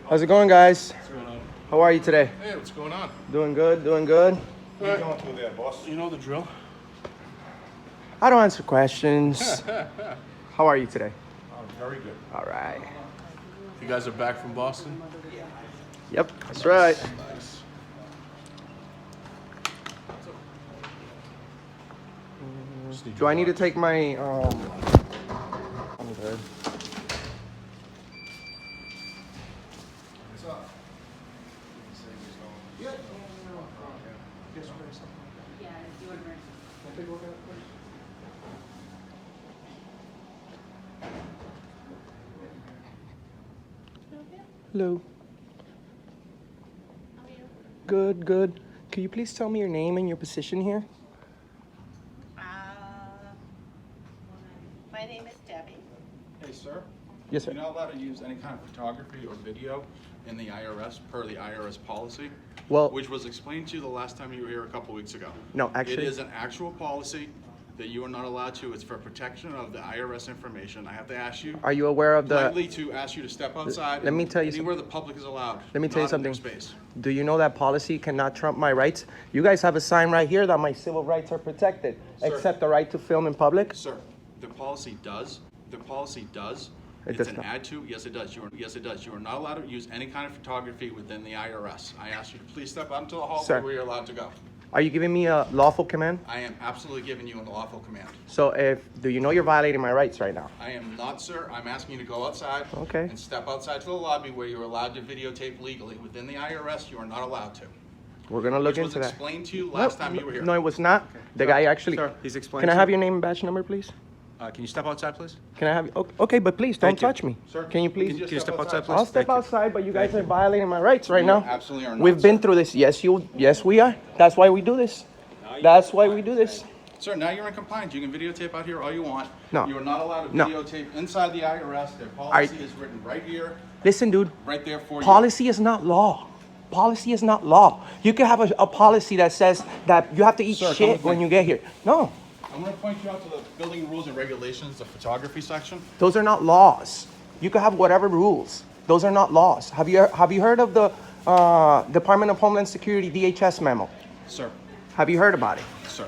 How's it going, guys? What's going on? How are you today? Hey, what's going on? Doing good, doing good. What are you going through there, boss? You know the drill. I don't answer questions. How are you today? I'm very good. All right. You guys are back from Boston? Yep, that's right. Nice. Do I need to take my, I'm good. What's up? Yeah, deodorant. Hello. How are you? Good, good. Could you please tell me your name and your position here? My name is Debbie. Hey, sir. Yes, sir. You're not allowed to use any kind of photography or video in the IRS per the IRS policy, Well, which was explained to you the last time you were here a couple weeks ago. no, It actually, is an actual policy that you are not allowed to. It's for protection of the IRS information. I have to ask you are you aware of the, politely to ask you to step outside. Let me tell you anywhere the public is allowed. Let me tell you not in their something. Space. do you know that policy cannot trump my rights? You guys have a sign right here that my civil rights are protected, Sir. except the right to film in public. Sir, the policy does. The policy does. It It's does an not. add to. Yes, it does. Yes, it does. You are not allowed to use any kind of photography within the IRS. I ask you to please step out into the hallway Sir. where you're allowed to go. Are you giving me a lawful command? I am absolutely giving you a lawful command. So do you know you're violating my rights right now? I am not, sir. I'm asking you to go outside. Okay. And step outside to the lobby where you're allowed to videotape legally. Within the IRS, you are not allowed to. We're gonna look Which was into that. explained to you last time you were here. No, it was not. The guy actually. Sir, he's explained Can I to have you. your name and badge number, please? Can you step outside, please? Can I have? Okay, but please don't Thank you. touch me. Sir, Can you please? Can you step outside, please? I'll step Thank you. outside, but you guys are violating my rights right You now. absolutely are not, We've been sir. through this. Yes, we are. That's why we do this. That's why we do this. Sir, now you're in compliance. You can videotape out here all you want. No. You are not allowed to No. videotape inside the IRS. Their policy is written right here, Listen, dude. right there for you. Policy is not law. Policy is not law. You can have a policy that says that you have to eat Sir, come shit with me. when you get here. No, I'm going to point you out to the building rules and regulations, the photography section. those are not laws. You can have whatever rules. Those are not laws. Have you heard of the Department of Homeland Security DHS memo? Sir, Have you heard about it? sir.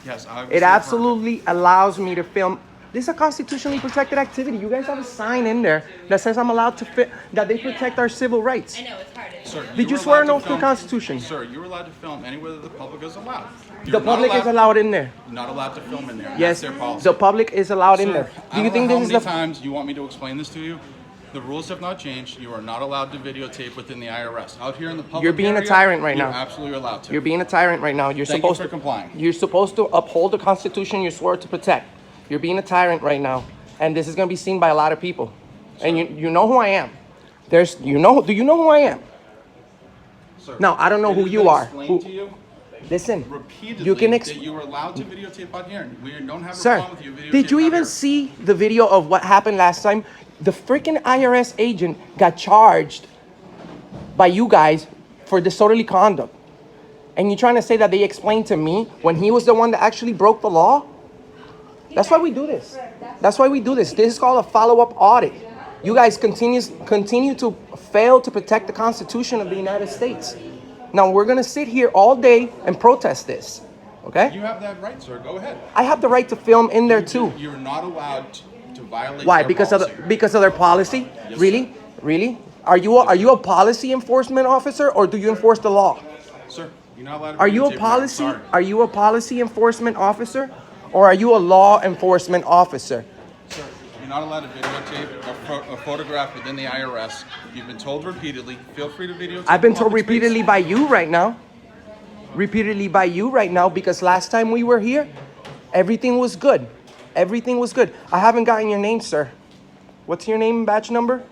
Yes, I've It absolutely allows me to film. This is a constitutionally protected activity. You guys have a sign in there that says I'm allowed to fit, that they protect our civil rights. I know, it's hard. Sir, Did you are swear an allowed oath to the Constitution? Sir, you're allowed to film anywhere that the public is allowed. The You're not public is allowed in there. Not allowed to film in there. Yes, That's their policy. the public is allowed in Sir, there. I Do you don't think know this is how the? many times you want me to explain this to you? The rules have not changed. You are not allowed to videotape within the IRS. Out here in the public You're being a area, tyrant right now. You're absolutely allowed to. You're being a tyrant right now. You're Thank supposed you for to complying. You're supposed to uphold the Constitution you swore to protect. You're being a tyrant right now, and this is going to be seen by a lot of people. And you know who I am. Do you know who I am? Sir, No, I don't know it who has you been are. explained to you Listen, repeatedly you can that you are allowed to videotape out here. We don't have a Sir, problem with you videotaping did you out even here. see the video of what happened last time? The freaking IRS agent got charged by you guys for disorderly conduct. And you're trying to say that they explained to me when he was the one that actually broke the law? That's why we do this. That's why we do this. This is called a follow-up audit. You guys continue to fail to protect the Constitution of the United States. Now we're gonna sit here all day and protest this, okay? You have that right, sir. Go ahead. I have the right to film in there too. You're not allowed to violate Why? their Because policy. of their policy? Yes, Really? Really? Are you a policy enforcement officer or do you enforce the law? Sir, you're not allowed to Are you a videotape here. I'm policy? sorry. Are you a policy enforcement officer or are you a law enforcement officer? Sir, you're not allowed to videotape a photograph within the IRS. You've been told repeatedly. Feel free to videotape. I've been in told public space. repeatedly by you right now. Repeatedly by you right now because last time we were here, everything was good. Everything was good. I haven't gotten your name, sir. What's your name and badge number?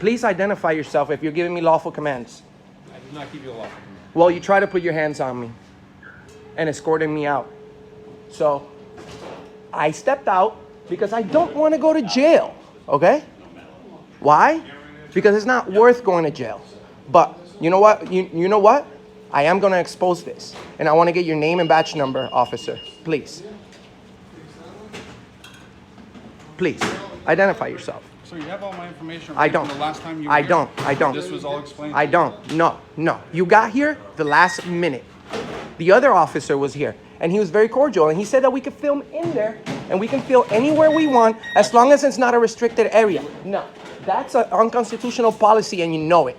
Please identify yourself if you're giving me lawful commands. I did not give you a lawful command. Well, you try to put your hands on me and escorting me out. So I stepped out because I don't want to go to jail, okay? Why? Because it's not worth going to jail. But you know what? You know what? I am going to expose this. And I want to get your name and badge number, officer. Please. Please, identify yourself. So you have all my information I right don't. from the last time you were I here? don't. I don't. This was all explained? I don't. No. You got here the last minute. The other officer was here, and he was very cordial, and he said that we could film in there, and we can film anywhere we want, as long as it's not a restricted area. No, that's an unconstitutional policy, and you know it.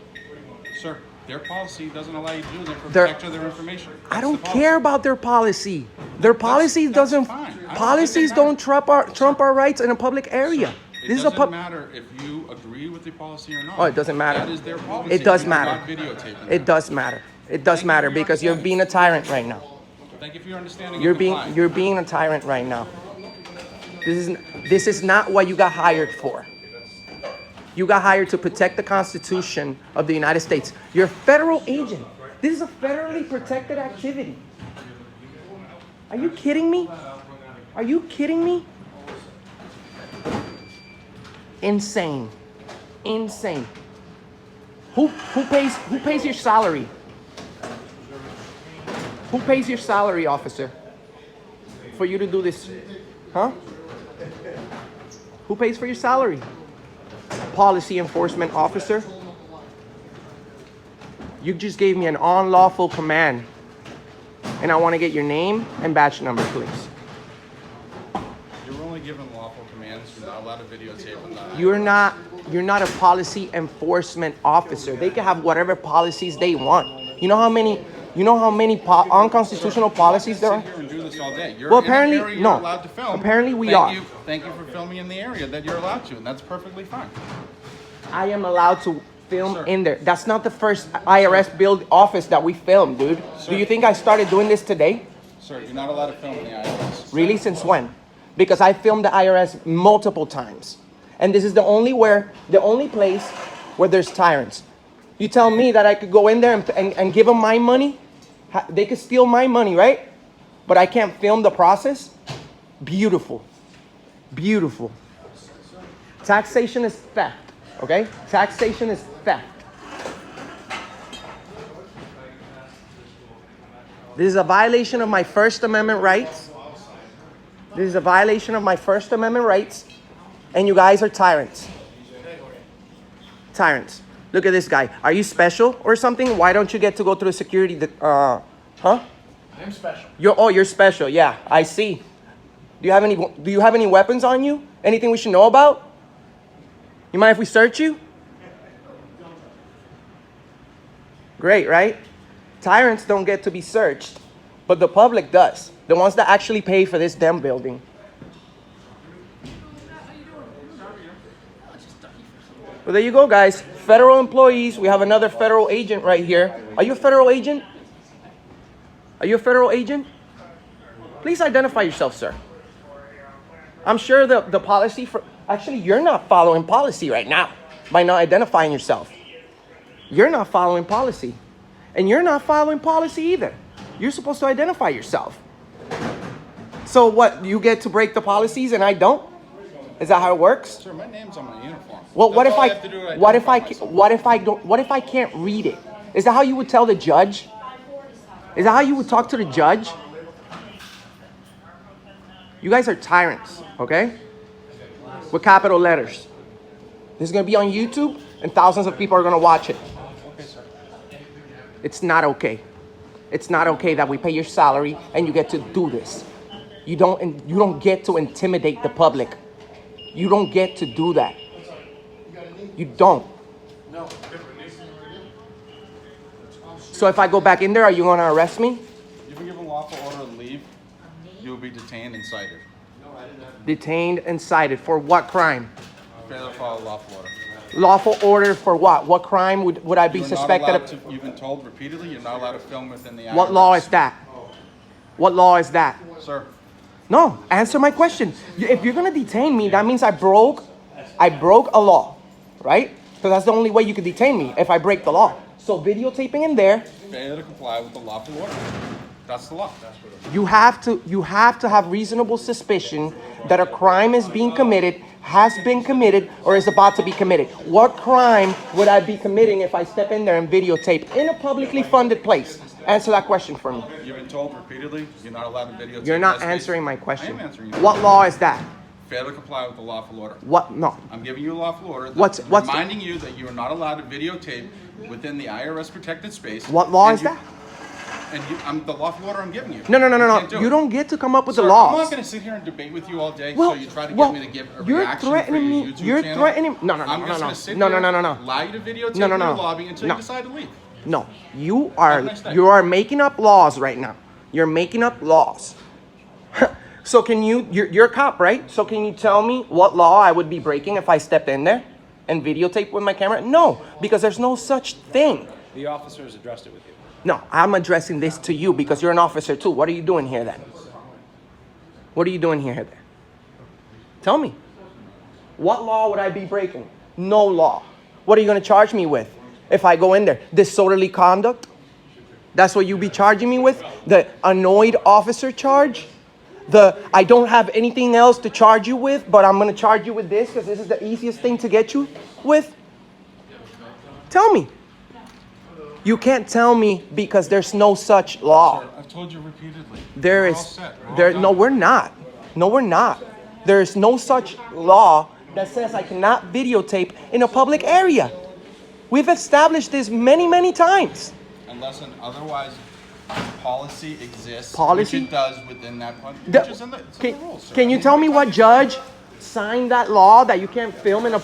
Sir, their policy doesn't allow you to do that for Their- protection of their information. I That's don't the policy. care about their policy. Their policy that's doesn't. fine. I don't Policies think it don't trump our rights in a public area. It This is a doesn't matter if you agree with the policy or not. Oh, it doesn't matter. That is their policy. It does You are matter. not videotaping It does matter. It does Thank you matter for your because you're being a tyrant right now. Thank you for your understanding. You're and complying. being a tyrant right now. This is not what you got hired for. You got hired to protect the Constitution of the United States. You're a federal agent. This is a federally protected activity. Are you kidding me? Are you kidding me? Insane. Insane. Who pays your salary? Who pays your salary, officer? For you to do this? Huh? Who pays for your salary? Policy enforcement officer? You just gave me an unlawful command. And I want to get your name and badge number, please. You're only given lawful commands. You're not allowed to videotape on that. You're not a policy enforcement officer. They can have whatever policies they want. You know how many unconstitutional policies there are? Sit here and do this all day. You're Well, in an apparently- area no. You're allowed to film. Apparently we Thank are. You, thank you for filming in the area that you're allowed to, and that's perfectly fine. I am allowed to film Sir. in there. That's not the first IRS build office that we filmed, dude. Sir. Do you think I started doing this today? Sir, you're not allowed to film in the IRS. Really? Since when? Because I filmed the IRS multiple times. And this is the only place where there's tyrants. You tell me that I could go in there and give them my money? They could steal my money, right? But I can't film the process? Beautiful. Beautiful. Taxation is theft, okay? Taxation is theft. This is a violation of my First Amendment rights. This is a violation of my First Amendment rights. And you guys are tyrants. Tyrants. Look at this guy. Are you special or something? Why don't you get to go through the security? Huh? I'm special. You're special. Yeah, I see. Do you have any weapons on you? Anything we should know about? You mind if we search you? Great, right? Tyrants don't get to be searched, but the public does. The ones that actually pay for this damn building. Well, there you go, guys. Federal employees. We have another federal agent right here. Are you a federal agent? Are you a federal agent? Please identify yourself, sir. I'm sure the policy for... Actually, you're not following policy right now by not identifying yourself. You're not following policy. And you're not following policy either. You're supposed to identify yourself. So what, you get to break the policies and I don't? Is that how it works? Sir, my name's on my uniform. Well, That's all have to do to identify myself. what if I can't read it? Is that how you would tell the judge? Is that how you would talk to the judge? You guys are tyrants, okay? With capital letters. This is gonna be on YouTube and thousands of people are gonna watch it. Okay, sir. It's not okay. It's not okay that we pay your salary and you get to do this. You don't get to intimidate the public. You don't get to do that. You don't. So if I go back in there, are you gonna arrest me? You've been given lawful order to leave. You will be detained and cited. Detained and cited for what crime? Failure to follow lawful order. Lawful order for what? What crime would I be You're not suspected allowed of? to, you've been told repeatedly you're not allowed to film within the IRS. What law is that? What law is that? Sir, No, answer my question. If you're gonna detain me, that means I broke a law, right? Because that's the only way you can detain me, if I break the law. So videotaping in there, failure to comply with the lawful order. That's the law. you have to have reasonable suspicion that a crime is being committed, has been committed, or is about to be committed. What crime would I be committing if I step in there and videotape in a publicly funded place? Answer that question for me. You've been told repeatedly you're not allowed to videotape. You're not that space. answering my question. I am answering you. What law is that? Fail to comply with the lawful order. What? No. I'm giving you a lawful order. What's reminding you that you are not allowed to videotape within the IRS protected space. What law is you, that? And I'm the lawful order I'm giving you. No. can't do You it. don't get to come up with Sir, the laws. I'm not going to sit here and debate with you all day. Well, so you try to well, get me to give a you're reaction threatening for your me. YouTube You're channel. threatening. No. I'm just going to sit No. here allow you to videotape No. in the lobby until No. you decide to leave. No. You Have a nice day. are making up laws right now. You're making up laws. So can you're a cop, right? So can you tell me what law I would be breaking if I stepped in there and videotape with my camera? No, because there's no such thing. The officer has addressed it with you. No, I'm addressing this to you because you're an officer too. What are you doing here then? What are you doing here then? Tell me. What law would I be breaking? No law. What are you going to charge me with if I go in there? Disorderly conduct? That's what you be charging me with? The annoyed officer charge? I don't have anything else to charge you with, but I'm going to charge you with this because this is the easiest thing to get you with? Tell me. You can't tell me because there's no such law. Sir, I've told you repeatedly. There We're is all set. We're all there done. no we're not. No we're not. There is no such law that says I cannot videotape in a public area. We've established this many times. Unless an otherwise policy exists, Policy? which it does within that one, The- which is in the, it's in Can, the rules. Sir. can you tell me what judge signed that law that you can't film in a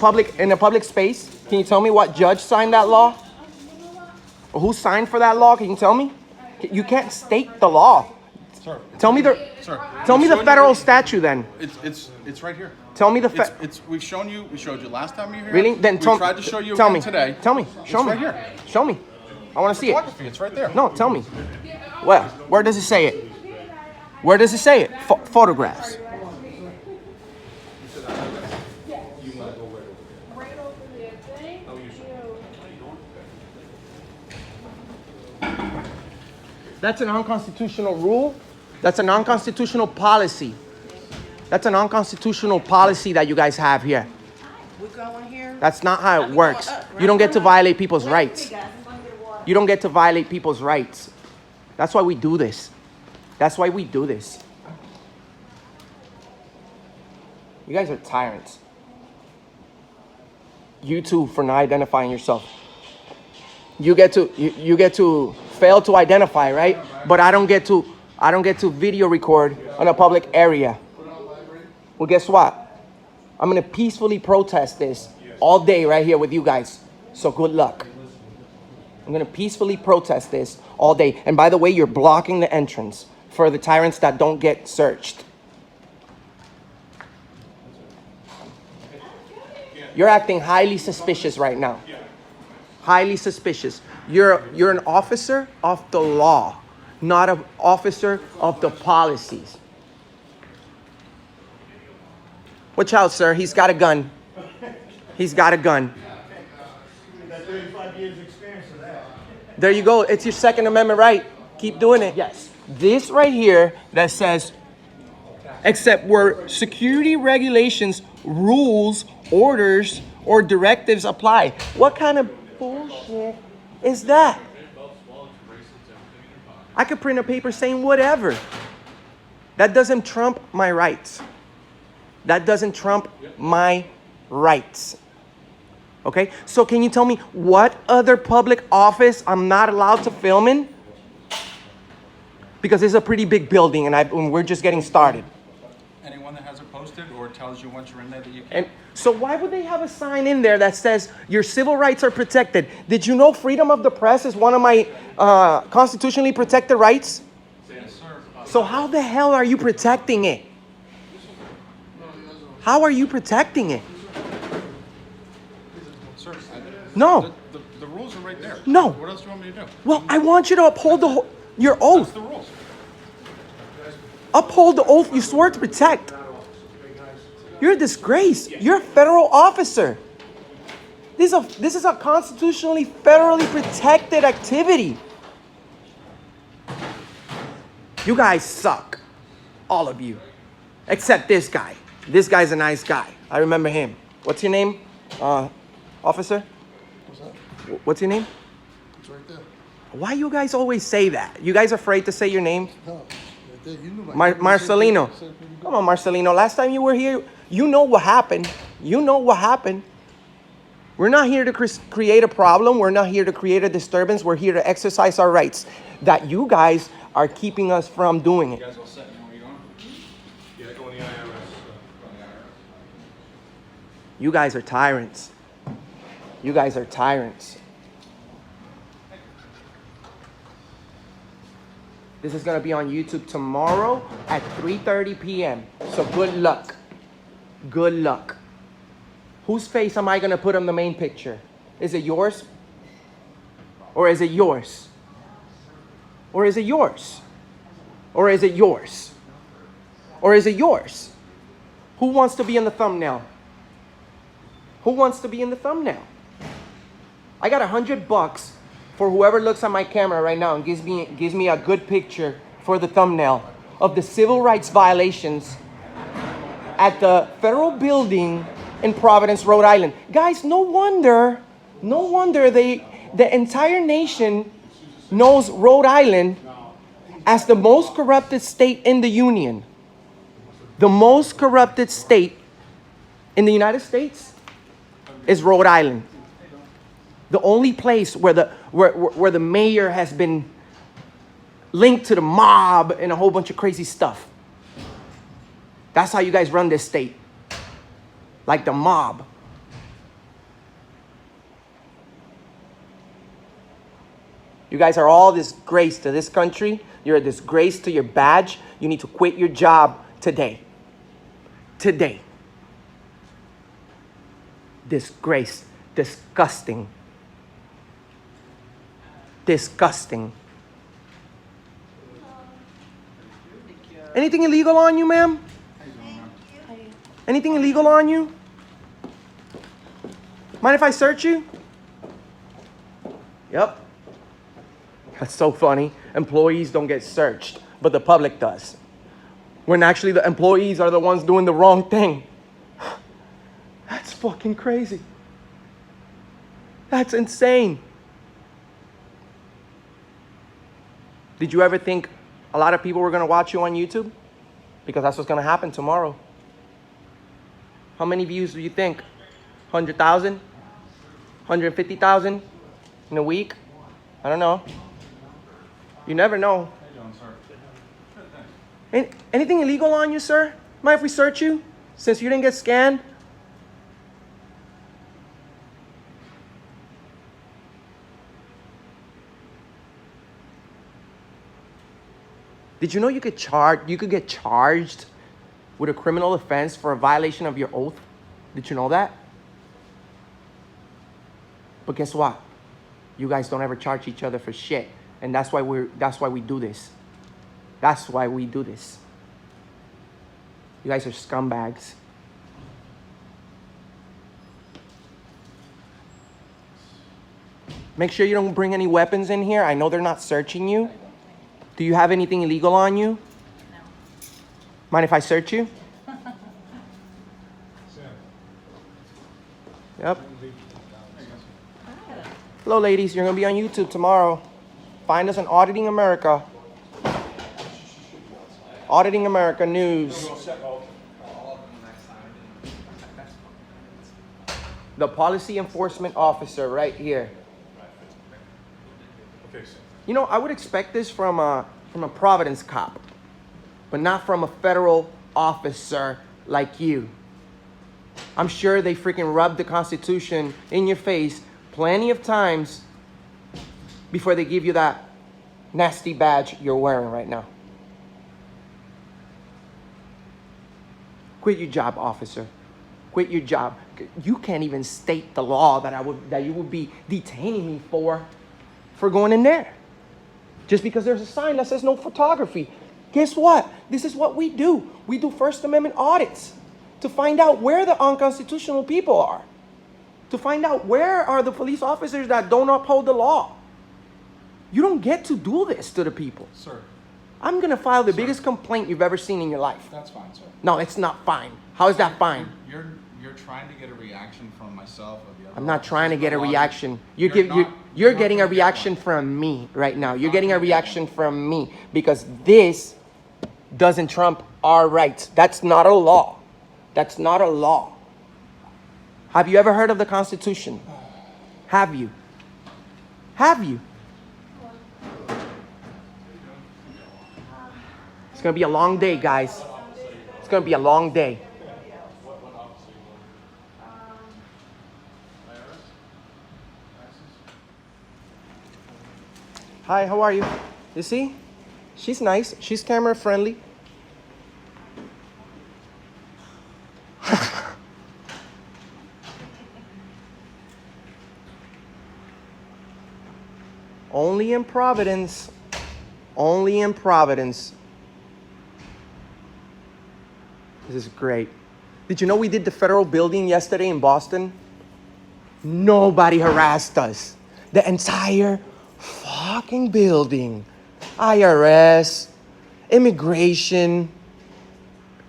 public space? Can you tell me what judge signed that law? Or who signed for that law? Can you tell me? You can't state the law. Sir, Tell me the sir, tell me we've the shown federal you- statute then. It's right here. Tell me the We showed you last time you were here. Really? Then we tell, tried to show you tell again me today. Tell me. Show It's me. right here. Show me. I want to see it. Photography, it's right there. No, tell me. Well, where does it say it? Where does it say it? Photographs. That's an unconstitutional rule. That's an unconstitutional policy. That's an unconstitutional policy that you guys have here. We're going here. That's not how it works. You don't get to violate people's rights. You don't get to violate people's rights. That's why we do this. That's why we do this. You guys are tyrants. You too for not identifying yourself. You get to fail to identify, right? But I don't get to video record on a public area. Well, guess what? I'm gonna peacefully protest this all day right here with you guys. So good luck. I'm gonna peacefully protest this all day. And by the way, you're blocking the entrance for the tyrants that don't get searched. You're acting highly suspicious right now. Highly suspicious. You're an officer of the law, not an officer of the policies. Watch out, sir. He's got a gun. He's got a gun. Got 35 years experience of that. There you go. It's your Second Amendment right. Keep doing it. Yes. This right here that says, except where security regulations, rules, orders, or directives apply. What kind of bullshit is that? I could print a paper saying whatever. That doesn't trump my rights. That doesn't trump my rights. Okay? So can you tell me what other public office I'm not allowed to film in? Because it's a pretty big building and we're just getting started. Anyone that has it posted or tells you once you're in there that you can't. And so why would they have a sign in there that says your civil rights are protected? Did you know freedom of the press is one of my constitutionally protected rights? Yes, sir. So how the hell are you protecting it? How are you protecting it? Sir, No. the rules are right there. No. What else do you want me to do? Well, I want you to uphold your That's oath. the rules. Uphold the oath you swore to protect. You're a disgrace. You're a federal officer. This is a constitutionally, federally protected activity. You guys suck. All of you. Except this guy. This guy's a nice guy. I remember him. What's your name, officer? What's your name? It's right there. Why you guys always say that? You guys afraid to say your name? No, you knew Marcelino. Come on, Marcelino. Last time you were here, you know what happened. You know what happened. We're not here to create a problem. We're not here to create a disturbance. We're here to exercise our rights. That you guys are keeping us from doing it. You guys all set? You know where you're going? Yeah, going to the IRS. You guys are tyrants. You guys are tyrants. This is going to be on YouTube tomorrow at 3:30 p.m. So good luck. Good luck. Whose face am I going to put on the main picture? Is it yours? Or is it yours? Or is it yours? Or is it yours? Or is it yours? Who wants to be in the thumbnail? Who wants to be in the thumbnail? I got $100 for whoever looks at my camera right now and gives me a good picture for the thumbnail of the civil rights violations at the federal building in Providence, Rhode Island. Guys, no wonder the entire nation knows Rhode Island as the most corrupted state in the Union. The most corrupted state in the United States is Rhode Island. The only place where the mayor has been linked to the mob and a whole bunch of crazy stuff. That's how you guys run this state. Like the mob. You guys are all disgrace to this country. You're a disgrace to your badge. You need to quit your job today. Today. Disgrace. Disgusting. Disgusting. Anything illegal on you, ma'am? Anything illegal on you? Mind if I search you? Yep. That's so funny. Employees don't get searched, but the public does. When actually the employees are the ones doing the wrong thing. That's fucking crazy. That's insane. Did you ever think a lot of people were going to watch you on YouTube? Because that's what's going to happen tomorrow. How many views do you think? 100,000? 150,000 in a week? I don't know. You never know. Anything illegal on you, sir? Mind if we search you? Since you didn't get scanned? Did you know you could get charged with a criminal offense for a violation of your oath? Did you know that? But guess what? You guys don't ever charge each other for shit. And that's why we do this. That's why we do this. You guys are scumbags. Make sure you don't bring any weapons in here. I know they're not searching you. Do you have anything illegal on you? No. Mind if I search you? Yep. Hello, ladies. You're going to be on YouTube tomorrow. Find us on Auditing America. Auditing America News. The policy enforcement officer right here. You know, I would expect this from a Providence cop, but not from a federal officer like you. I'm sure they freaking rubbed the Constitution in your face plenty of times before they give you that nasty badge you're wearing right now. Quit your job, officer. Quit your job. You can't even state the law that you would be detaining me for going in there. Just because there's a sign that says no photography. Guess what? This is what we do. We do First Amendment audits to find out where the unconstitutional people are. To find out where are the police officers that don't uphold the law. You don't get to do this to the people. Sir. I'm going to file the biggest complaint you've ever seen in your life. That's fine, sir. No, it's not fine. How is that fine? You're you're trying to get a reaction from myself or the other. I'm not trying to officers, get a the logic- reaction. You're not Getting a gonna get reaction one. from me right now. You're not getting a gonna get reaction one. from me because this doesn't trump our rights. That's not a law. That's not a law. Have you ever heard of the Constitution? Have you? Have you? It's gonna be a long day, guys. It's gonna be a long day. Hi, how are you? You see? She's nice. She's camera friendly. Only in Providence. Only in Providence. This is great. Did you know we did the federal building yesterday in Boston? Nobody harassed us. The entire fucking building. IRS, immigration,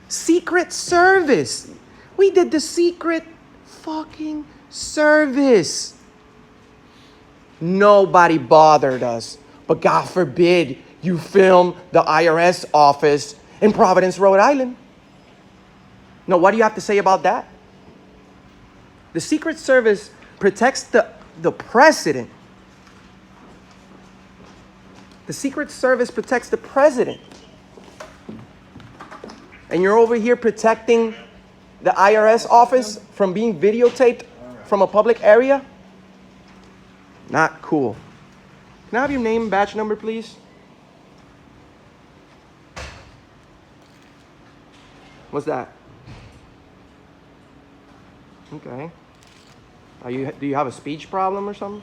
Secret Service. We did the Secret fucking Service. Nobody bothered us. But God forbid you film the IRS office in Providence, Rhode Island. No, what do you have to say about that? The Secret Service protects the president. The Secret Service protects the president. And you're over here protecting the IRS office from being videotaped from a public area? Not cool. Can I have your name and badge number, please? What's that? Okay. Do you have a speech problem or something?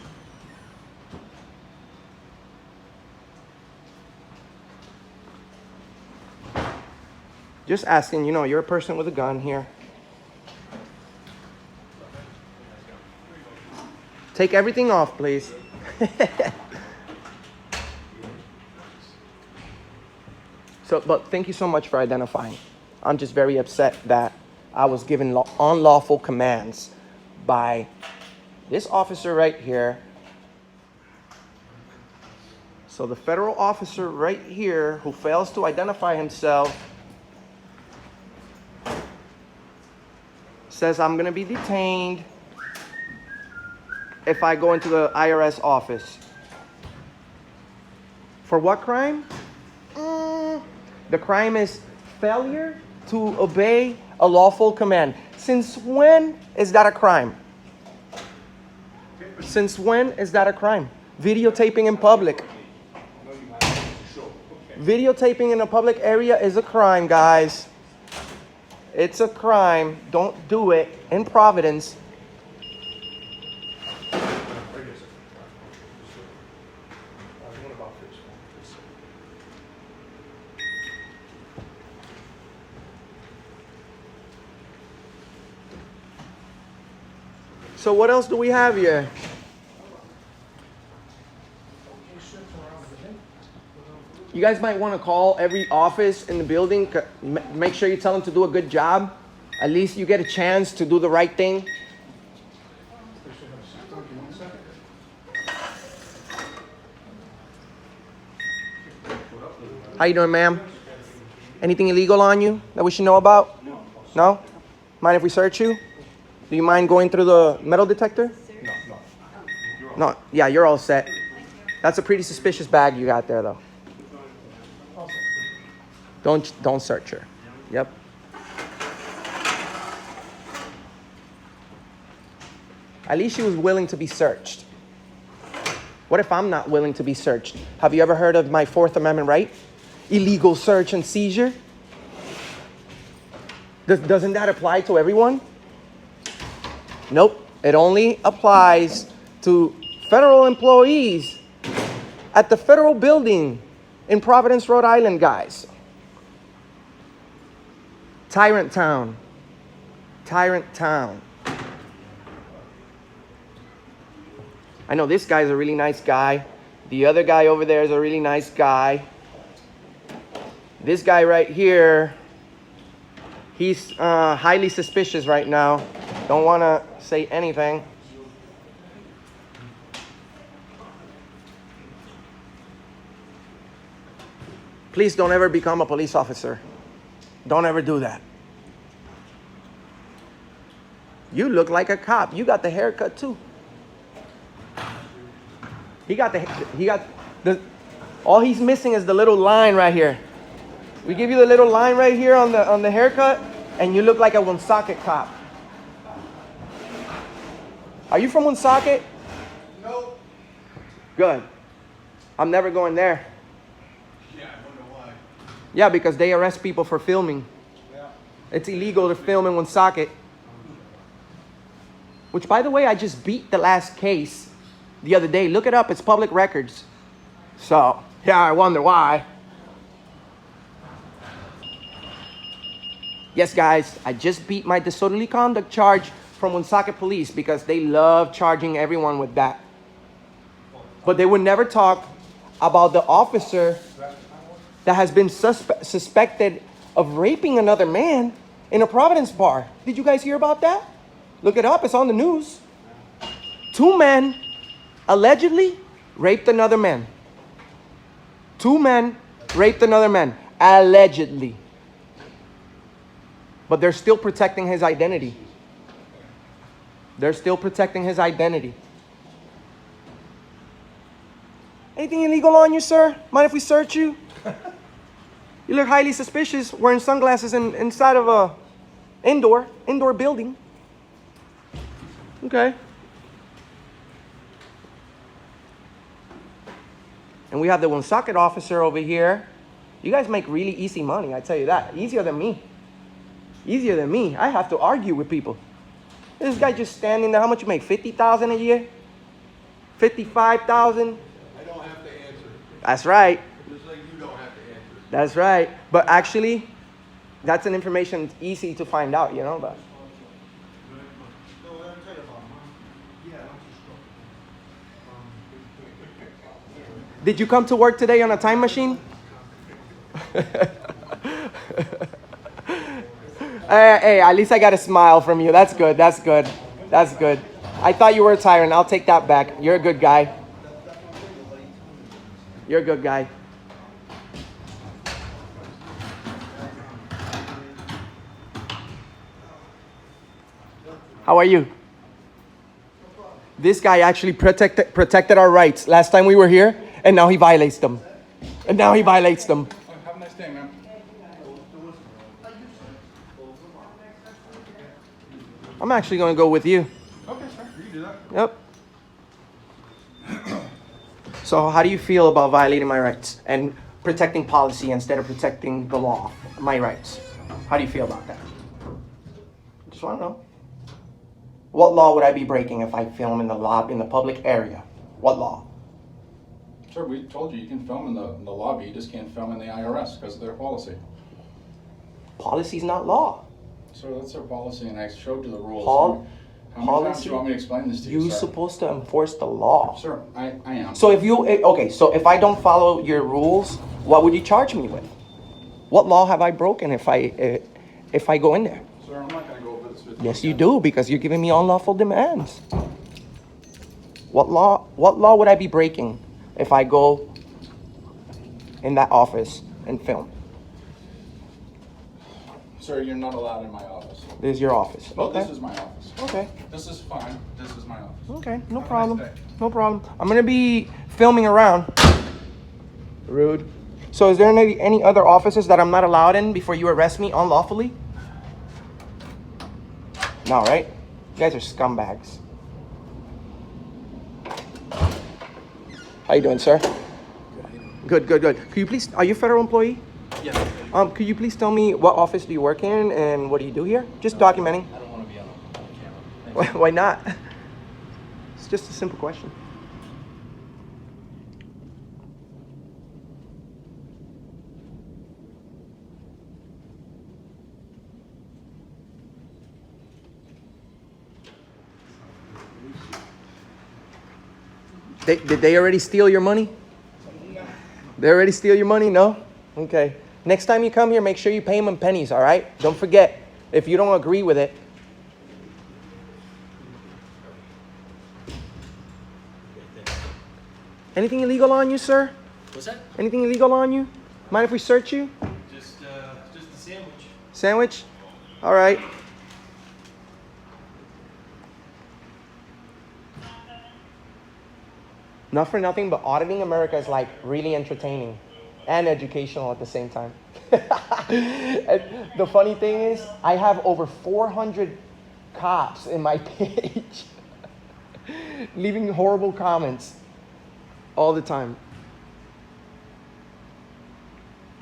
Just asking, you're a person with a gun here. Take everything off, please. But thank you so much for identifying. I'm just very upset that I was given unlawful commands by this officer right here. So the federal officer right here who fails to identify himself says I'm going to be detained if I go into the IRS office. For what crime? The crime is failure to obey a lawful command. Since when is that a crime? Since when is that a crime? Videotaping in public. Videotaping in a public area is a crime, guys. It's a crime. Don't do it in Providence. So what else do we have here? You guys might want to call every office in the building. Make sure you tell them to do a good job. At least you get a chance to do the right thing. How you doing, ma'am? Anything illegal on you that we should know about? No? Mind if we search you? Do you mind going through the metal detector? No. Yeah, you're all set. That's a pretty suspicious bag you got there, though. Don't search her. Yep. At least she was willing to be searched. What if I'm not willing to be searched? Have you ever heard of my Fourth Amendment right? Illegal search and seizure. Doesn't that apply to everyone? Nope. It only applies to federal employees at the federal building in Providence, Rhode Island, guys. Tyrant Town. Tyrant Town. I know this guy's a really nice guy. The other guy over there is a really nice guy. This guy right here, he's highly suspicious right now. Don't want to say anything. Please don't ever become a police officer. Don't ever do that. You look like a cop. You got the haircut too. He got the, all he's missing is the little line right here. We give you the little line right here on the haircut, and you look like a Woonsocket cop. Are you from Woonsocket? Nope. Good. I'm never going there. Yeah, I wonder why. Yeah, because they arrest people for filming. Yeah. It's illegal to film in Woonsocket. Which, by the way, I just beat the last case the other day. Look it up. It's public records. So, yeah, I wonder why. Yes, guys, I just beat my disorderly conduct charge from Woonsocket Police because they love charging everyone with that. But they would never talk about the officer that has been suspected of raping another man in a Providence bar. Did you guys hear about that? Look it up. It's on the news. 2 men allegedly raped another man. 2 men raped another man. Allegedly. But they're still protecting his identity. They're still protecting his identity. Anything illegal on you, sir? Mind if we search you? You look highly suspicious wearing sunglasses inside of a indoor building. Okay. And we have the Woonsocket officer over here. You guys make really easy money, I tell you that. Easier than me. Easier than me. I have to argue with people. This guy just standing there. How much you make? $50,000 a year? $55,000? I don't have to answer. That's right. Just like you don't have to answer. That's right. But actually, that's an information easy to find out, you know. But did you come to work today on a time machine? Hey, at least I got a smile from you. That's good. That's good. That's good. I thought you were a tyrant. I'll take that back. You're a good guy. You're a good guy. How are you? This guy actually protected our rights last time we were here, and now he violates them. And now he violates them. Have a nice day, man. I'm actually going to go with you. Okay, sir. You can do that. Yep. So how do you feel about violating my rights and protecting policy instead of protecting the law, my rights? How do you feel about that? Just want to know. What law would I be breaking if I film in the public area? What law? Sir, we told you can film in the lobby, you just can't film in the IRS because of their policy. Policy's not law. Sir, that's their policy, and I showed you the rules. How many times do you want me to explain this to you, You're sir? supposed to enforce the law. Sir, I am. So if I don't follow your rules, what would you charge me with? What law have I broken if I go in there? Sir, I'm not going to go over this with you. Yes, you do, because you're giving me unlawful demands. What law would I be breaking if I go in that office and film? Sir, you're not allowed in my office. This is your office. No, Okay. this is my office. Okay. This is fine. This is my office. Okay. No Have a problem. nice day. No problem. I'm gonna be filming around. Rude. So is there any other offices that I'm not allowed in before you arrest me unlawfully? No, right? You guys are scumbags. How you doing, sir? Good. Could you please, are you a federal employee? Yeah. Could you please tell me what office do you work in and what do you do here? Just documenting. I don't want to be on camera. Why not? It's just a simple question. Did they already steal your money? They already steal your money? No? Okay. Next time you come here, make sure you pay them in pennies, all right? Don't forget, if you don't agree with it. Anything illegal on you, sir? What's that? Anything illegal on you? Mind if we search you? Just a sandwich. Sandwich? All right. Not for nothing, but Auditing America is like really entertaining and educational at the same time. And the funny thing is, I have over 400 cops in my page leaving horrible comments all the time.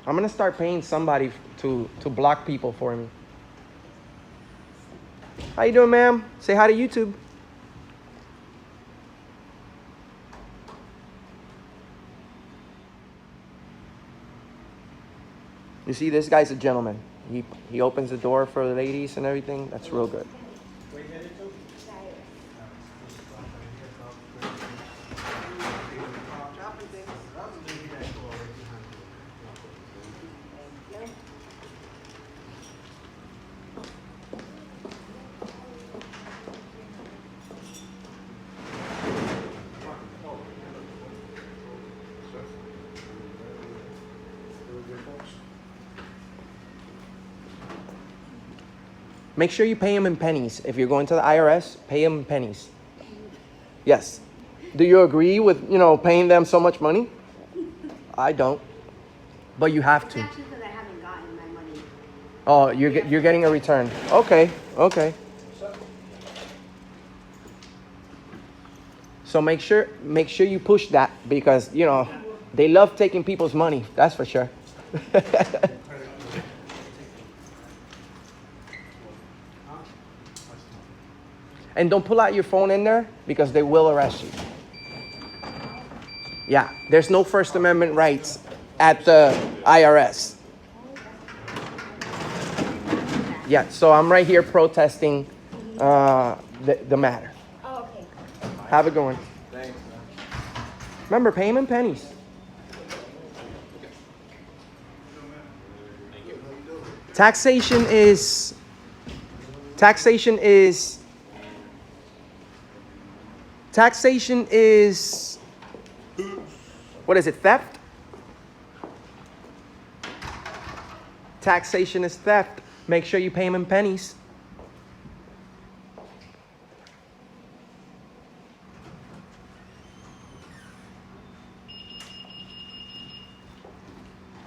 I'm gonna start paying somebody to block people for me. How you doing, ma'am? Say hi to YouTube. You see, this guy's a gentleman. He opens the door for the ladies and everything. That's real good. Make sure you pay him in pennies. If you're going to the IRS, pay him in pennies. Yes. Do you agree with, paying them so much money? I don't. But you have It's to. actually because I haven't gotten my money. Oh, you're getting a return. Okay. So make sure you push that because, they love taking people's money. That's for sure. And don't pull out your phone in there because they will arrest you. Yeah, there's no First Amendment rights at the IRS. Yeah, so I'm right here protesting the matter. Oh, okay. Have a good one. Thanks. Remember, pay them in pennies. Taxation is what is it, theft? Taxation is theft. Make sure you pay them in pennies.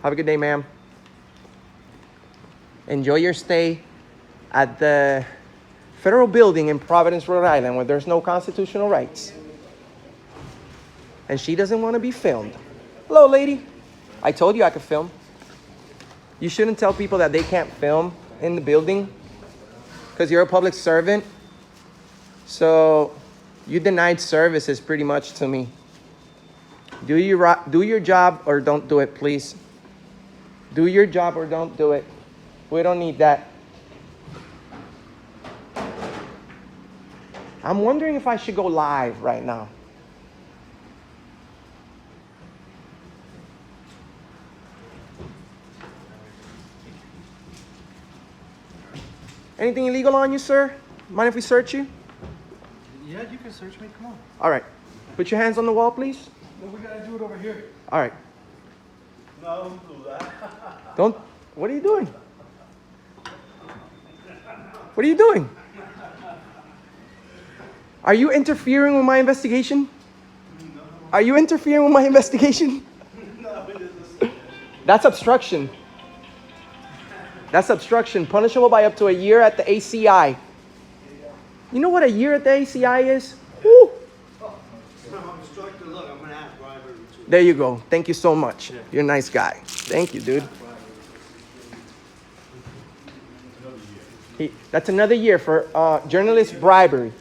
Have a good day, ma'am. Enjoy your stay at the federal building in Providence, Rhode Island, where there's no constitutional rights. And she doesn't want to be filmed. Hello, lady. I told you I could film. You shouldn't tell people that they can't film in the building because you're a public servant. So you denied services pretty much to me. Do your job or don't do it, please. Do your job or don't do it. We don't need that. I'm wondering if I should go live right now. Anything illegal on you, sir? Mind if we search you? Yeah, you can search me. Come on. All right. Put your hands on the wall, please. No, we gotta do it over here. All right. No, don't do that. Don't. What are you doing? What are you doing? Are you interfering with my investigation? No. Are you interfering with my investigation? No, it isn't. That's obstruction. That's obstruction, punishable by up to a year at the ACI. You know what a year at the ACI is? Woo! I'm instructor. Look, I'm gonna ask bribery too. There you go. Thank you so much. You're a nice guy. Thank you, dude. That's another year for journalist bribery.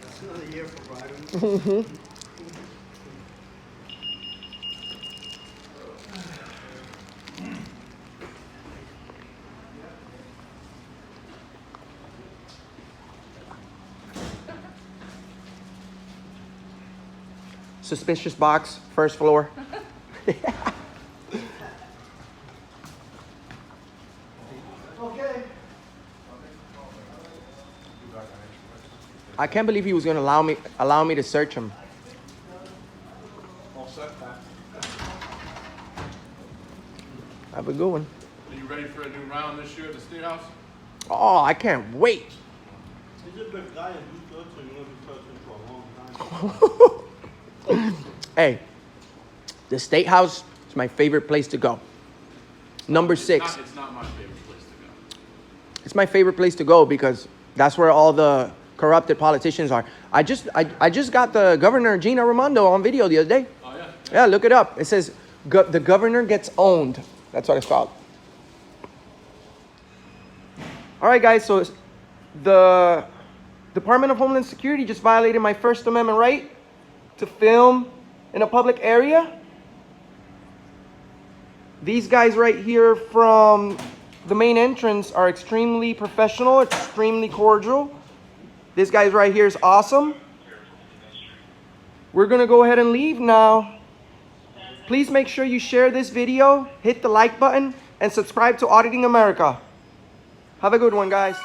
That's another year for bribery. Suspicious box, first floor. Okay. I can't believe he was going to allow me to search him. Have a good one. Are you ready for a new round this year at the State House? Oh, I can't wait. He's a big guy and he's good, so you're gonna be trusting for a long time. Hey, the State House is my favorite place to go. Number 6. It's not my favorite place to go. It's my favorite place to go because that's where all the corrupted politicians are. I just got the Governor Gina Raimondo on video the other day. Oh yeah? Yeah, look it up. It says the governor gets owned. That's what it's called. All right, guys. So the Department of Homeland Security just violated my First Amendment right to film in a public area. These guys right here from the main entrance are extremely professional, extremely cordial. This guy's right here is awesome. We're gonna go ahead and leave now. Please make sure you share this video, hit the like button, and subscribe to Auditing America. Have a good one, guys.